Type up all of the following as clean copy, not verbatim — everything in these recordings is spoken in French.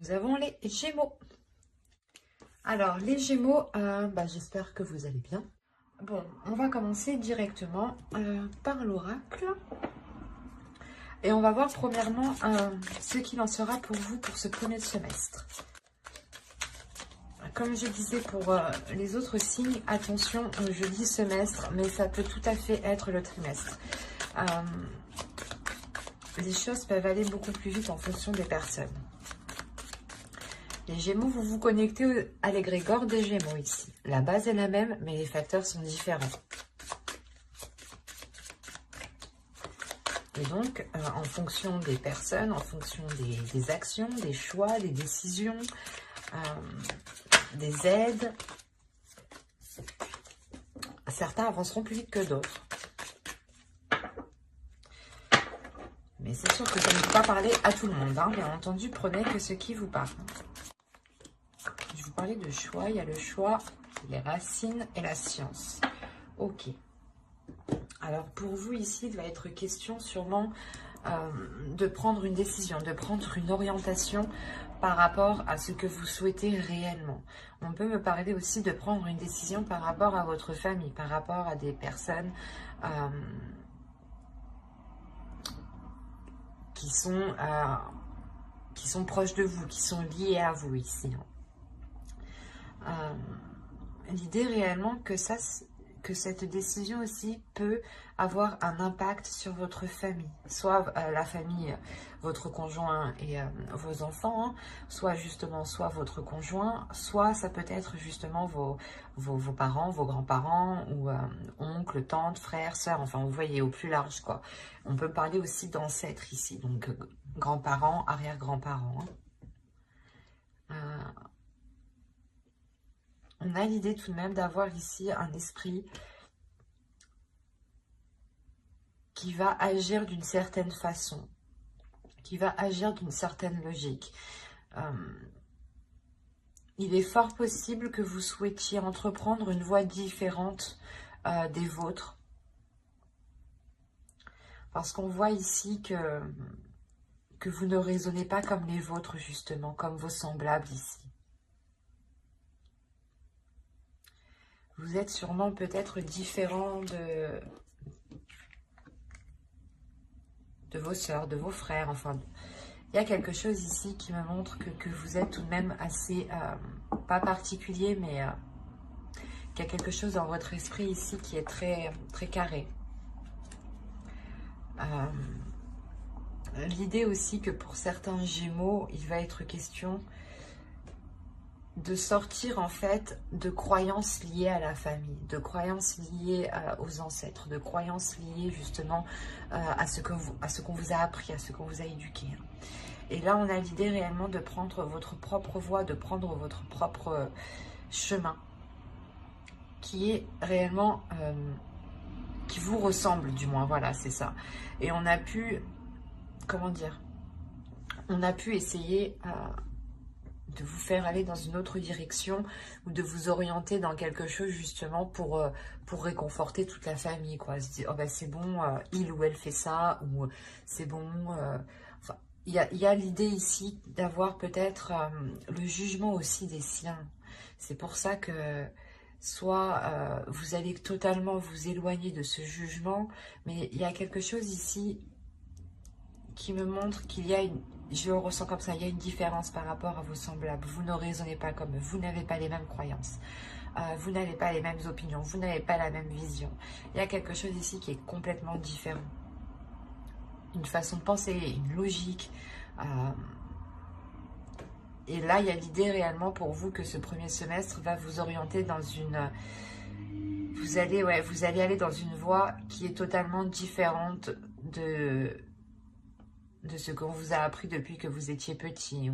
Nous avons les Gémeaux. Alors, les Gémeaux, j'espère que vous allez bien. Bon, on va commencer directement par l'oracle. Et on va voir premièrement ce qu'il en sera pour vous pour ce premier semestre. Comme je disais pour les autres signes, attention, je dis semestre, mais ça peut tout à fait être le trimestre. Les choses peuvent aller beaucoup plus vite en fonction des personnes. Les Gémeaux, vous vous connectez à l'égrégore des Gémeaux ici. La base est la même, mais les facteurs sont différents. Et donc, en fonction des personnes, en fonction des actions, des choix, des décisions, des aides, certains avanceront plus vite que d'autres. Mais c'est sûr que ça ne peut pas parler à tout le monde. Hein. Bien entendu, prenez que ce qui vous parle. Je vous parlais de choix. Il y a le choix, les racines et la science. Ok. Alors, pour vous, ici, il va être question sûrement de prendre une décision, de prendre une orientation par rapport à ce que vous souhaitez réellement. On peut me parler aussi de prendre une décision par rapport à votre famille, par rapport à des personnes qui sont proches de vous, qui sont liées à vous ici. L'idée réellement que cette décision aussi peut avoir un impact sur votre famille, soit la famille, votre conjoint et vos enfants, hein, soit votre conjoint, soit ça peut être justement vos parents, vos grands-parents, ou oncles, tantes, frères, sœurs, enfin vous voyez, au plus large quoi. On peut parler aussi d'ancêtres ici, donc grands-parents, arrière-grands-parents. On a l'idée tout de même d'avoir ici un esprit qui va agir d'une certaine façon, qui va agir d'une certaine logique. Il est fort possible que vous souhaitiez entreprendre une voie différente des vôtres. Parce qu'on voit ici que vous ne raisonnez pas comme les vôtres, justement, comme vos semblables ici. Vous êtes sûrement peut-être différent de vos sœurs, de vos frères, enfin... Il y a quelque chose ici qui me montre que vous êtes tout de même assez, pas particulier, mais qu'il y a quelque chose dans votre esprit ici qui est très, très carré. L'idée aussi que pour certains Gémeaux, il va être question de sortir en fait de croyances liées à la famille, de croyances liées aux ancêtres, de croyances liées justement à ce qu'on vous a appris, à ce qu'on vous a éduqué. Et là, on a l'idée réellement de prendre votre propre voie, de prendre votre propre chemin, qui est réellement, qui vous ressemble du moins, voilà, c'est ça. Et on a pu, comment dire, on a pu essayer de vous faire aller dans une autre direction ou de vous orienter dans quelque chose justement pour réconforter toute la famille, quoi. Se dire, oh bah c'est bon, il ou elle fait ça, ou c'est bon... Enfin, il y a l'idée ici d'avoir peut-être le jugement aussi des siens. C'est pour ça que soit vous allez totalement vous éloigner de ce jugement, mais il y a quelque chose ici qui me montre qu'il y a une... Je le ressens comme ça, il y a une différence par rapport à vos semblables. Vous ne raisonnez pas comme eux, vous n'avez pas les mêmes croyances. Vous n'avez pas les mêmes opinions, vous n'avez pas la même vision. Il y a quelque chose ici qui est complètement différent. Une façon de penser, une logique. Et là, il y a l'idée réellement pour vous que ce premier semestre va vous orienter dans une... Vous allez aller dans une voie qui est totalement différente de ce qu'on vous a appris depuis que vous étiez petit,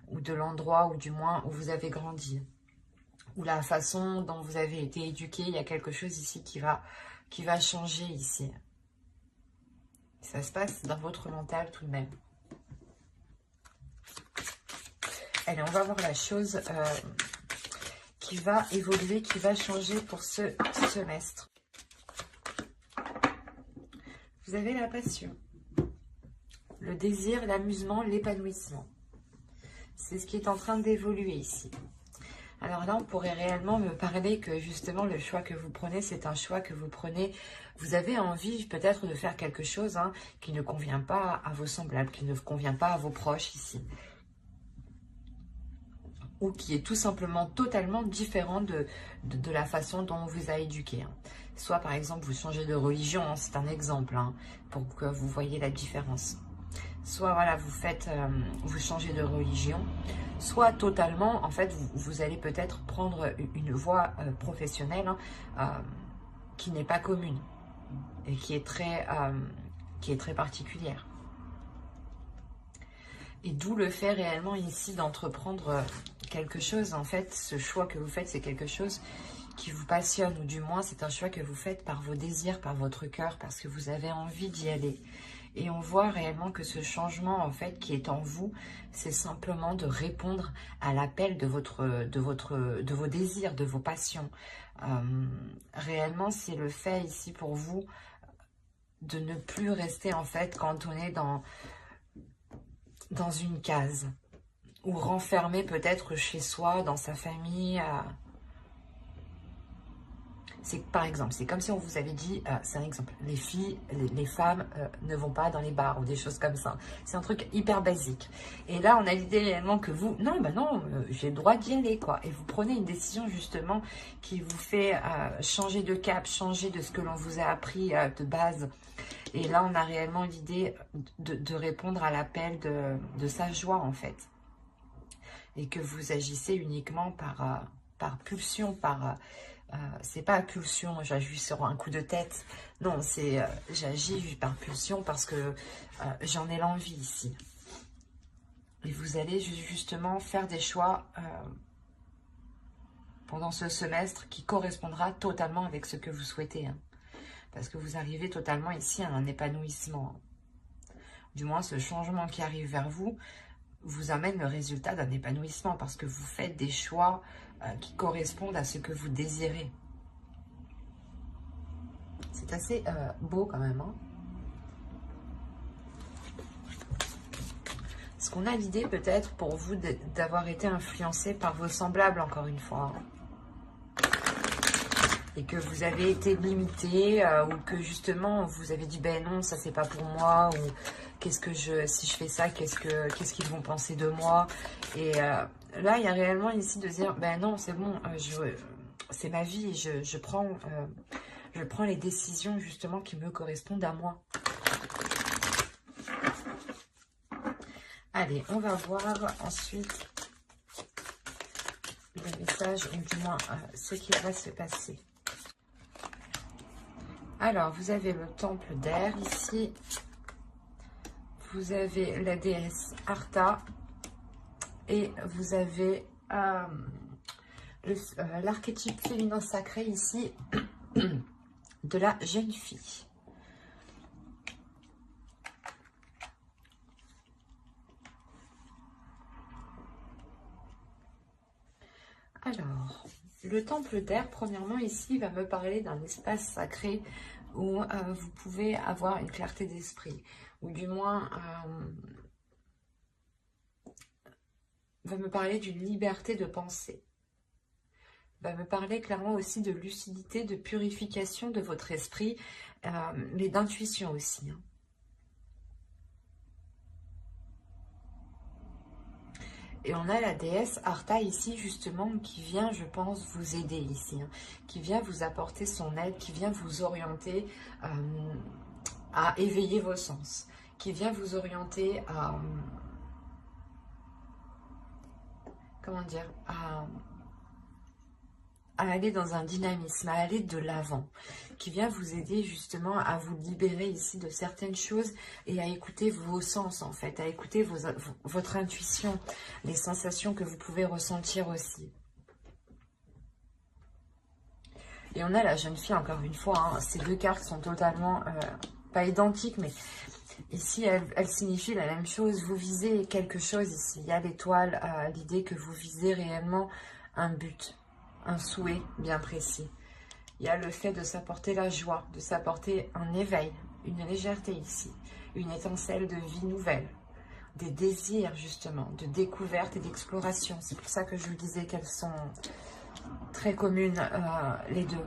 ou de l'endroit, ou du moins où vous avez grandi, ou la façon dont vous avez été éduqué. Il y a quelque chose ici qui va changer ici. Ça se passe dans votre mental tout de même. Allez, on va voir la chose qui va évoluer, qui va changer pour ce semestre. Vous avez la passion, le désir, l'amusement, l'épanouissement. C'est ce qui est en train d'évoluer ici. Alors là, on pourrait réellement me parler que justement, le choix que vous prenez, c'est un choix que vous prenez. Vous avez envie peut-être de faire quelque chose qui ne convient pas à vos semblables, qui ne convient pas à vos proches ici. Ou qui est tout simplement totalement différent de la façon dont on vous a éduqué. Soit par exemple, vous changez de religion, c'est un exemple, pour que vous voyez la différence. Soit voilà, vous changez de religion, soit totalement, en fait, vous allez peut-être prendre une voie professionnelle qui n'est pas commune et qui est très particulière. Et d'où le fait réellement ici d'entreprendre quelque chose. En fait, ce choix que vous faites, c'est quelque chose qui vous passionne, ou du moins c'est un choix que vous faites par vos désirs, par votre cœur, parce que vous avez envie d'y aller. Et on voit réellement que ce changement, en fait, qui est en vous, c'est simplement de répondre à l'appel de vos désirs, de vos passions. Réellement, c'est le fait ici pour vous de ne plus rester, en fait, cantonné dans une case, ou renfermé peut-être chez soi, dans sa famille. C'est par exemple, c'est comme si on vous avait dit, c'est un exemple, les filles, les femmes ne vont pas dans les bars ou des choses comme ça. C'est un truc hyper basique. Et là, on a l'idée réellement que vous, non, j'ai le droit d'y aller, quoi. Et vous prenez une décision justement qui vous fait changer de cap, changer de ce que l'on vous a appris de base. Et là, on a réellement l'idée de répondre à l'appel de sa joie, en fait. Et que vous agissez uniquement par pulsion, c'est pas pulsion, j'agis sur un coup de tête. Non, c'est j'agis par pulsion parce que j'en ai l'envie ici. Et vous allez justement faire des choix pendant ce semestre qui correspondra totalement avec ce que vous souhaitez. Parce que vous arrivez totalement ici à un épanouissement. Du moins, ce changement qui arrive vers vous vous amène le résultat d'un épanouissement parce que vous faites des choix qui correspondent à ce que vous désirez. C'est assez beau quand même. Est-ce qu'on a l'idée peut-être pour vous d'avoir été influencé par vos semblables encore une fois, et que vous avez été limité ou que justement vous avez dit ben non, ça c'est pas pour moi, ou si je fais ça, qu'est-ce qu'ils vont penser de moi. Et là il y a réellement ici de dire ben non, c'est bon, c'est ma vie, je prends les décisions justement qui me correspondent à moi. Allez, on va voir ensuite le message, ou du moins ce qui va se passer. Alors, vous avez le temple d'air ici. Vous avez la déesse Arta. Et vous avez l'archétype féminin sacré ici de la jeune fille. Alors, le temple d'air, premièrement, ici, va me parler d'un espace sacré où vous pouvez avoir une clarté d'esprit, ou du moins, va me parler d'une liberté de pensée. Va me parler clairement aussi de lucidité, de purification de votre esprit, mais d'intuition aussi. Et on a la déesse Arta ici, justement, qui vient, je pense, vous aider ici. Qui vient vous apporter son aide, qui vient vous orienter à éveiller vos sens. Qui vient vous orienter à... comment dire, à aller dans un dynamisme, à aller de l'avant, qui vient vous aider justement à vous libérer ici de certaines choses et à écouter vos sens en fait, à écouter votre intuition, les sensations que vous pouvez ressentir aussi. Et on a la jeune fille encore une fois, ces deux cartes sont totalement, pas identiques, mais ici elles signifient la même chose. Vous visez quelque chose ici, il y a l'étoile, l'idée que vous visez réellement un but, un souhait bien précis. Il y a le fait de s'apporter la joie, de s'apporter un éveil, une légèreté ici, une étincelle de vie nouvelle. des désirs justement, de découverte et d'exploration. C'est pour ça que je vous disais qu'elles sont très communes, les deux.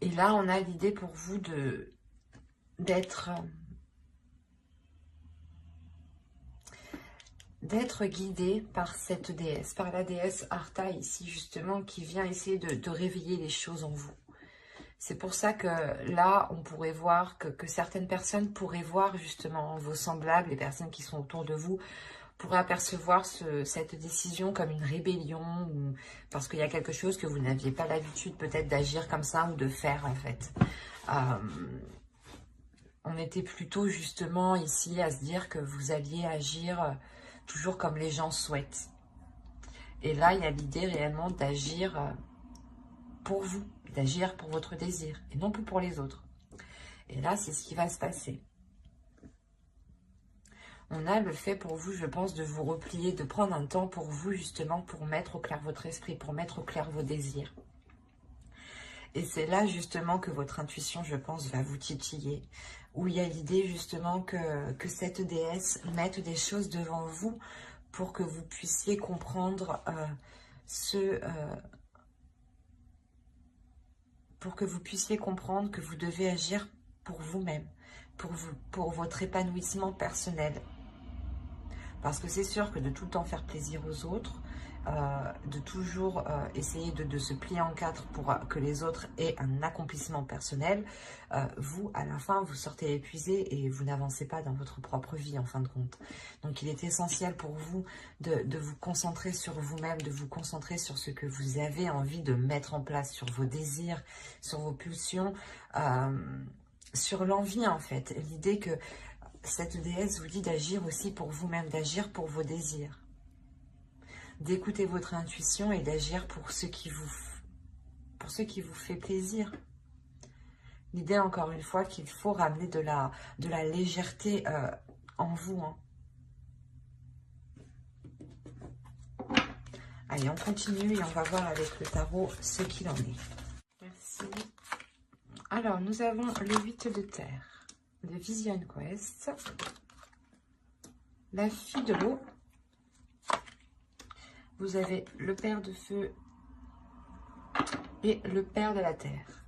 Et là, on a l'idée pour vous d'être guidé par cette déesse, par la déesse Artha ici justement, qui vient essayer de réveiller les choses en vous. C'est pour ça que là, on pourrait voir que certaines personnes pourraient voir justement vos semblables, les personnes qui sont autour de vous, pourraient apercevoir cette décision comme une rébellion, ou parce qu'il y a quelque chose que vous n'aviez pas l'habitude peut-être d'agir comme ça ou de faire en fait. On était plutôt justement ici à se dire que vous alliez agir toujours comme les gens souhaitent. Et là, il y a l'idée réellement d'agir pour vous, d'agir pour votre désir, et non plus pour les autres. Et là, c'est ce qui va se passer. On a le fait pour vous, je pense, de vous replier, de prendre un temps pour vous, justement, pour mettre au clair votre esprit, pour mettre au clair vos désirs. Et c'est là, justement, que votre intuition, je pense, va vous titiller. Où il y a l'idée, justement, que cette déesse mette des choses devant vous pour que vous puissiez comprendre pour que vous puissiez comprendre que vous devez agir pour vous-même, pour votre épanouissement personnel. Parce que c'est sûr que de tout le temps faire plaisir aux autres, de toujours essayer de se plier en quatre pour que les autres aient un accomplissement personnel, vous, à la fin, vous sortez épuisé et vous n'avancez pas dans votre propre vie, en fin de compte. Donc, il est essentiel pour vous de vous concentrer sur vous-même, de vous concentrer sur ce que vous avez envie de mettre en place, sur vos désirs, sur vos pulsions, sur l'envie, en fait. L'idée que cette déesse vous dit d'agir aussi pour vous-même, d'agir pour vos désirs. D'écouter votre intuition et d'agir pour ce qui vous fait plaisir. L'idée, encore une fois, qu'il faut ramener de la légèreté en vous. Hein. Allez, on continue et on va voir avec le tarot ce qu'il en est. Merci. Alors, nous avons le 8 de terre, le Vision Quest, la fille de l'eau. Vous avez le père de feu et le père de la terre.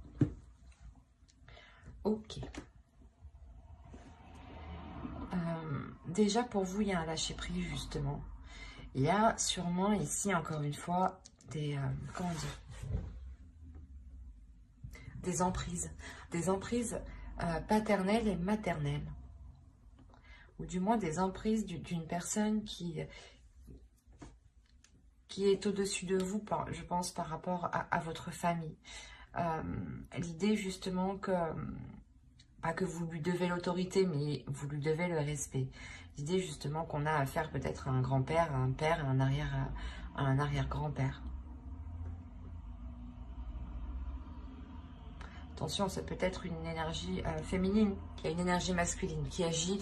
Ok. Déjà, pour vous, il y a un lâcher-prise, justement. Il y a sûrement ici, encore une fois, comment dire, des emprises. Des emprises paternelles et maternelles. Ou du moins des emprises d'une personne qui est au-dessus de vous, je pense, par rapport à votre famille. L'idée, justement, pas que vous lui devez l'autorité, mais vous lui devez le respect. L'idée, justement, qu'on a affaire peut-être à un grand-père, à un père, à un arrière-grand-père. Attention, c'est peut-être une énergie féminine, qui a une énergie masculine, qui agit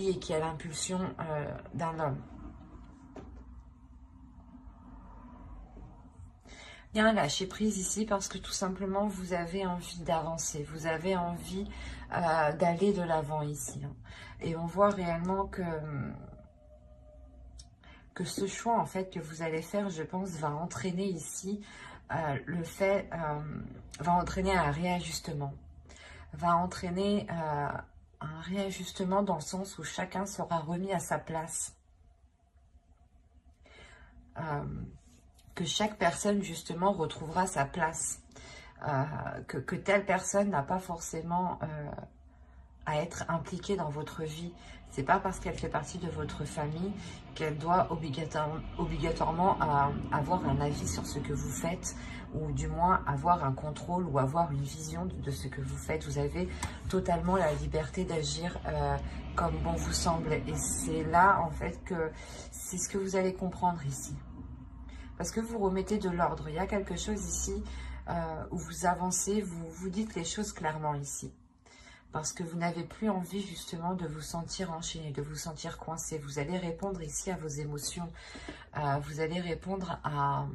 et qui a l'impulsion d'un homme. Il y a un lâcher prise ici parce que tout simplement vous avez envie d'avancer, vous avez envie d'aller de l'avant ici. Hein. Et on voit réellement que ce choix en fait que vous allez faire, je pense, va entraîner ici va entraîner un réajustement. Va entraîner un réajustement dans le sens où chacun sera remis à sa place. Que chaque personne, justement, retrouvera sa place. Que telle personne n'a pas forcément à être impliquée dans votre vie. C'est pas parce qu'elle fait partie de votre famille qu'elle doit obligatoirement avoir un avis sur ce que vous faites, ou du moins avoir un contrôle ou avoir une vision de ce que vous faites. Vous avez totalement la liberté d'agir comme bon vous semble. Et c'est là, en fait, que c'est ce que vous allez comprendre ici. Parce que vous remettez de l'ordre. Il y a quelque chose ici où vous avancez, vous dites les choses clairement ici. Parce que vous n'avez plus envie justement de vous sentir enchaîné, de vous sentir coincé. Vous allez répondre ici à vos émotions. Vous allez répondre à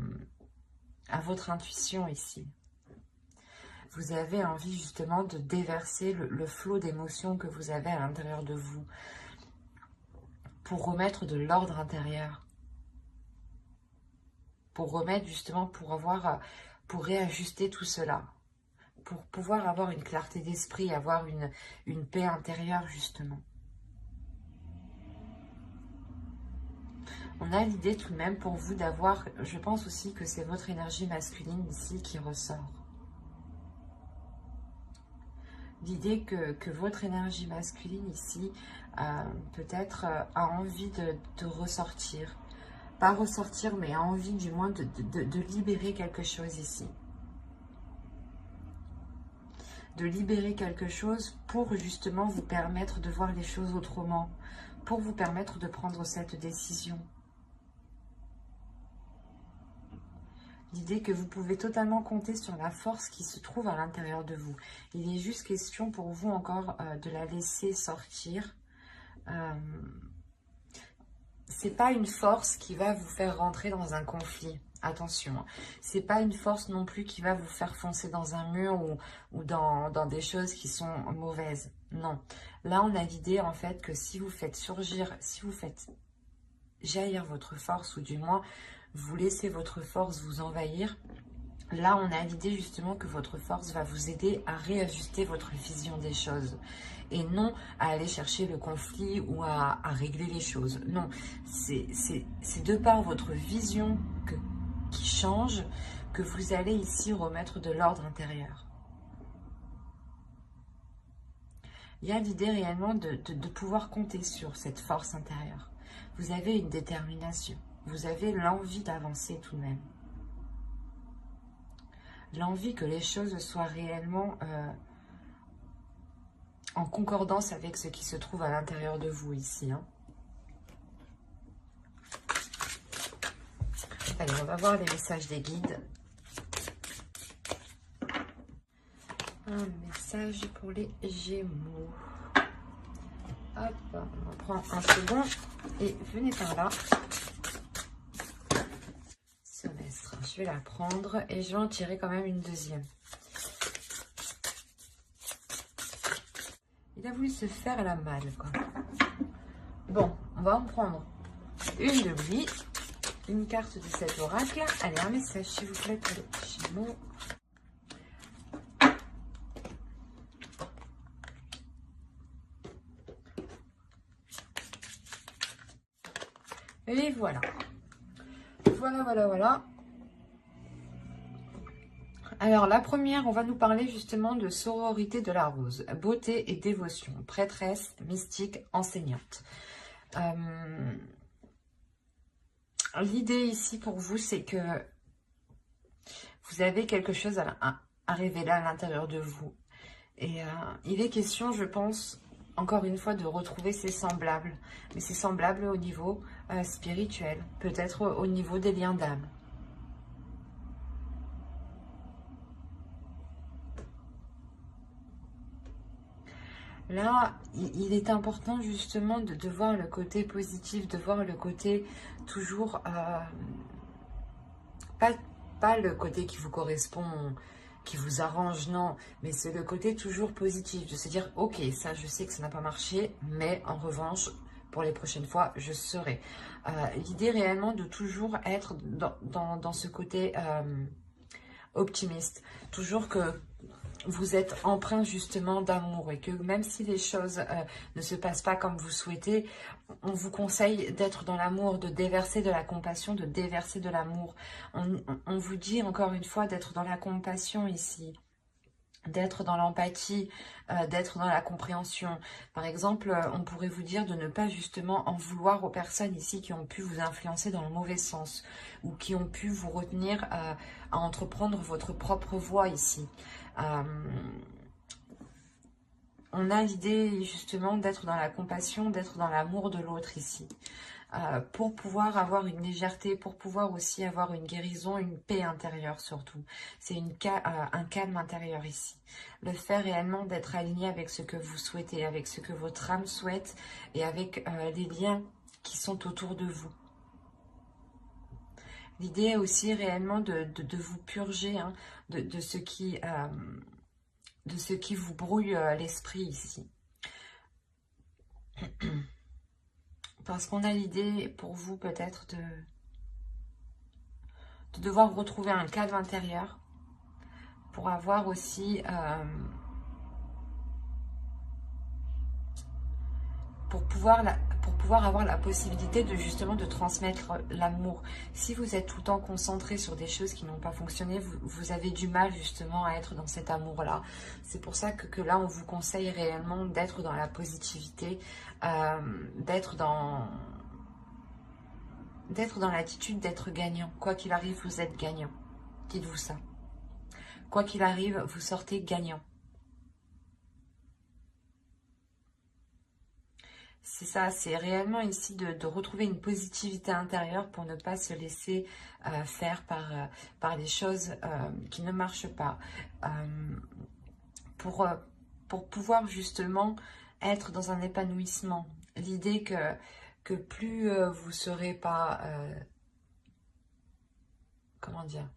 votre intuition ici. vous avez envie justement de déverser le flot d'émotions que vous avez à l'intérieur de vous pour remettre de l'ordre intérieur, pour remettre justement, pour réajuster tout cela, pour pouvoir avoir une clarté d'esprit, avoir une paix intérieure justement. On a l'idée tout de même pour vous d'avoir, je pense aussi que c'est votre énergie masculine ici qui ressort. L'idée que votre énergie masculine ici, peut-être a envie de ressortir. Pas ressortir, mais a envie du moins de libérer quelque chose ici. De libérer quelque chose pour justement vous permettre de voir les choses autrement. Pour vous permettre de prendre cette décision. L'idée que vous pouvez totalement compter sur la force qui se trouve à l'intérieur de vous. Il est juste question pour vous encore de la laisser sortir. C'est pas une force qui va vous faire rentrer dans un conflit. Attention, c'est pas une force non plus qui va vous faire foncer dans un mur ou dans des choses qui sont mauvaises. Non. Là, on a l'idée en fait que si vous faites surgir, si vous faites jaillir votre force, ou du moins vous laissez votre force vous envahir, là on a l'idée justement que votre force va vous aider à réajuster votre vision des choses et non à aller chercher le conflit ou à régler les choses. Non, c'est de par votre vision qui change que vous allez ici remettre de l'ordre intérieur. Il y a l'idée réellement de pouvoir compter sur cette force intérieure. Vous avez une détermination. Vous avez l'envie d'avancer tout de même. L'envie que les choses soient réellement en concordance avec ce qui se trouve à l'intérieur de vous ici. Hein. Allez, on va voir les messages des guides. Un message pour les Gémeaux. Hop, on prend un second et venez par là. Semestre, je vais la prendre et je vais en tirer quand même une deuxième. Il a voulu se faire la malle, quoi. Bon, on va en prendre une de lui, une carte de cet oracle. Allez, un message s'il vous plaît pour les Gémeaux. Et voilà. Voilà. Alors, la première, on va nous parler justement de sororité de la rose, beauté et dévotion, prêtresse, mystique, enseignante. L'idée ici pour vous, c'est que vous avez quelque chose à révéler à l'intérieur de vous. Et il est question, je pense, encore une fois, de retrouver ses semblables. Mais ses semblables au niveau spirituel, peut-être au niveau des liens d'âme. Là, il est important justement de voir le côté positif, de voir le côté toujours, pas le côté qui vous correspond, qui vous arrange, non, mais c'est le côté toujours positif, de se dire, ok, ça je sais que ça n'a pas marché, mais en revanche, pour les prochaines fois, je serai. L'idée réellement de toujours être dans ce côté optimiste, toujours que vous êtes empreint justement d'amour et que même si les choses ne se passent pas comme vous souhaitez, on vous conseille d'être dans l'amour, de déverser de la compassion, de déverser de l'amour. On vous dit encore une fois d'être dans la compassion ici, d'être dans l'empathie, d'être dans la compréhension. Par exemple, on pourrait vous dire de ne pas justement en vouloir aux personnes ici qui ont pu vous influencer dans le mauvais sens ou qui ont pu vous retenir à entreprendre votre propre voie ici. On a l'idée justement d'être dans la compassion, d'être dans l'amour de l'autre ici. Pour pouvoir avoir une légèreté, pour pouvoir aussi avoir une guérison, une paix intérieure surtout. C'est un calme intérieur ici. Le fait réellement d'être aligné avec ce que vous souhaitez, avec ce que votre âme souhaite et avec les liens qui sont autour de vous. L'idée aussi réellement de vous purger de ce qui de ce qui vous brouille l'esprit ici. Parce qu'on a l'idée pour vous peut-être de devoir retrouver un cadre intérieur pour avoir aussi, pour pouvoir avoir la possibilité de justement de transmettre l'amour. Si vous êtes tout le temps concentré sur des choses qui n'ont pas fonctionné, vous avez du mal justement à être dans cet amour-là. C'est pour ça que là, on vous conseille réellement d'être dans la positivité, d'être dans l'attitude d'être gagnant. Quoi qu'il arrive, vous êtes gagnant. Dites-vous ça. Quoi qu'il arrive, vous sortez gagnant. C'est ça, c'est réellement ici de retrouver une positivité intérieure pour ne pas se laisser faire par les choses qui ne marchent pas. Pour pouvoir justement être dans un épanouissement. L'idée que plus vous serez pas... comment dire,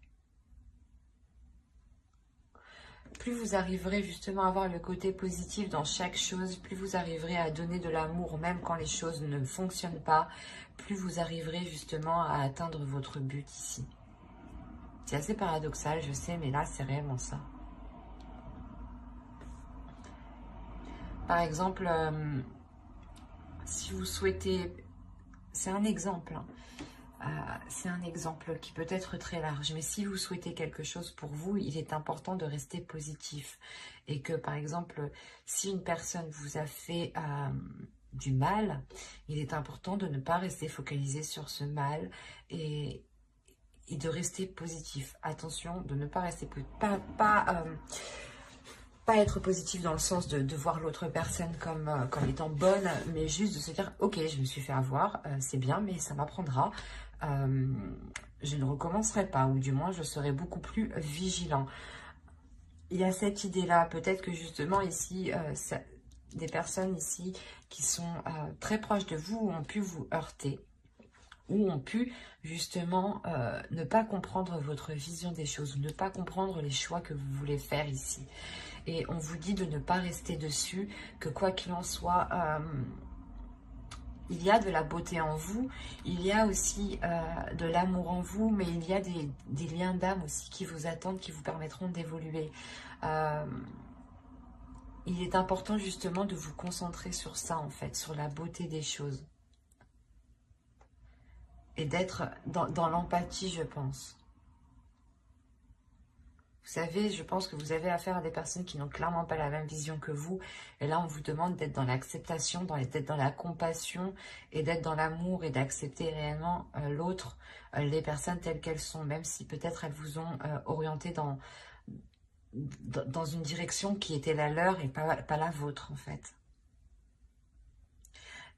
plus vous arriverez justement à avoir le côté positif dans chaque chose, plus vous arriverez à donner de l'amour même quand les choses ne fonctionnent pas, plus vous arriverez justement à atteindre votre but ici. C'est assez paradoxal, je sais, mais là, c'est réellement ça. Par exemple, si vous souhaitez... C'est un exemple, hein. C'est un exemple qui peut être très large, mais si vous souhaitez quelque chose pour vous, il est important de rester positif. Et que, par exemple, si une personne vous a fait du mal, il est important de ne pas rester focalisé sur ce mal et de rester positif. Attention, de ne pas rester... Pas être positif dans le sens de voir l'autre personne comme étant bonne, mais juste de se dire, ok, je me suis fait avoir, c'est bien, mais ça m'apprendra. Je ne recommencerai pas, ou du moins, je serai beaucoup plus vigilant. Il y a cette idée-là, peut-être que justement ici, des personnes ici qui sont très proches de vous ont pu vous heurter, ou ont pu justement ne pas comprendre votre vision des choses, ou ne pas comprendre les choix que vous voulez faire ici. Et on vous dit de ne pas rester dessus, que quoi qu'il en soit, il y a de la beauté en vous, il y a aussi de l'amour en vous, mais il y a des liens d'âme aussi qui vous attendent, qui vous permettront d'évoluer. Il est important justement de vous concentrer sur ça en fait, sur la beauté des choses. Et d'être dans l'empathie, je pense. Vous savez, je pense que vous avez affaire à des personnes qui n'ont clairement pas la même vision que vous. Et là, on vous demande d'être dans l'acceptation, d'être dans la compassion et d'être dans l'amour et d'accepter réellement l'autre, les personnes telles qu'elles sont, même si peut-être elles vous ont orienté dans une direction qui était la leur et pas la vôtre, en fait.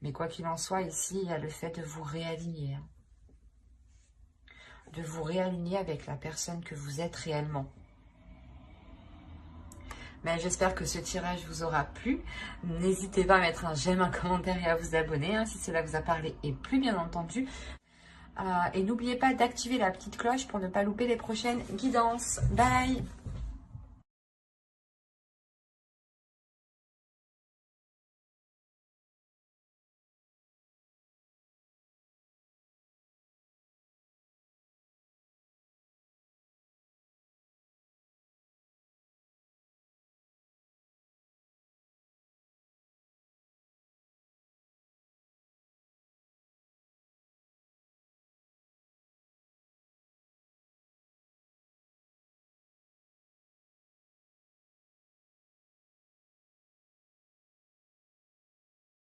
Mais quoi qu'il en soit, ici, il y a le fait de vous réaligner. De vous réaligner avec la personne que vous êtes réellement. Mais j'espère que ce tirage vous aura plu. N'hésitez pas à mettre un j'aime, un commentaire et à vous abonner si cela vous a parlé et plu bien entendu. Et n'oubliez pas d'activer la petite cloche pour ne pas louper les prochaines guidances. Bye!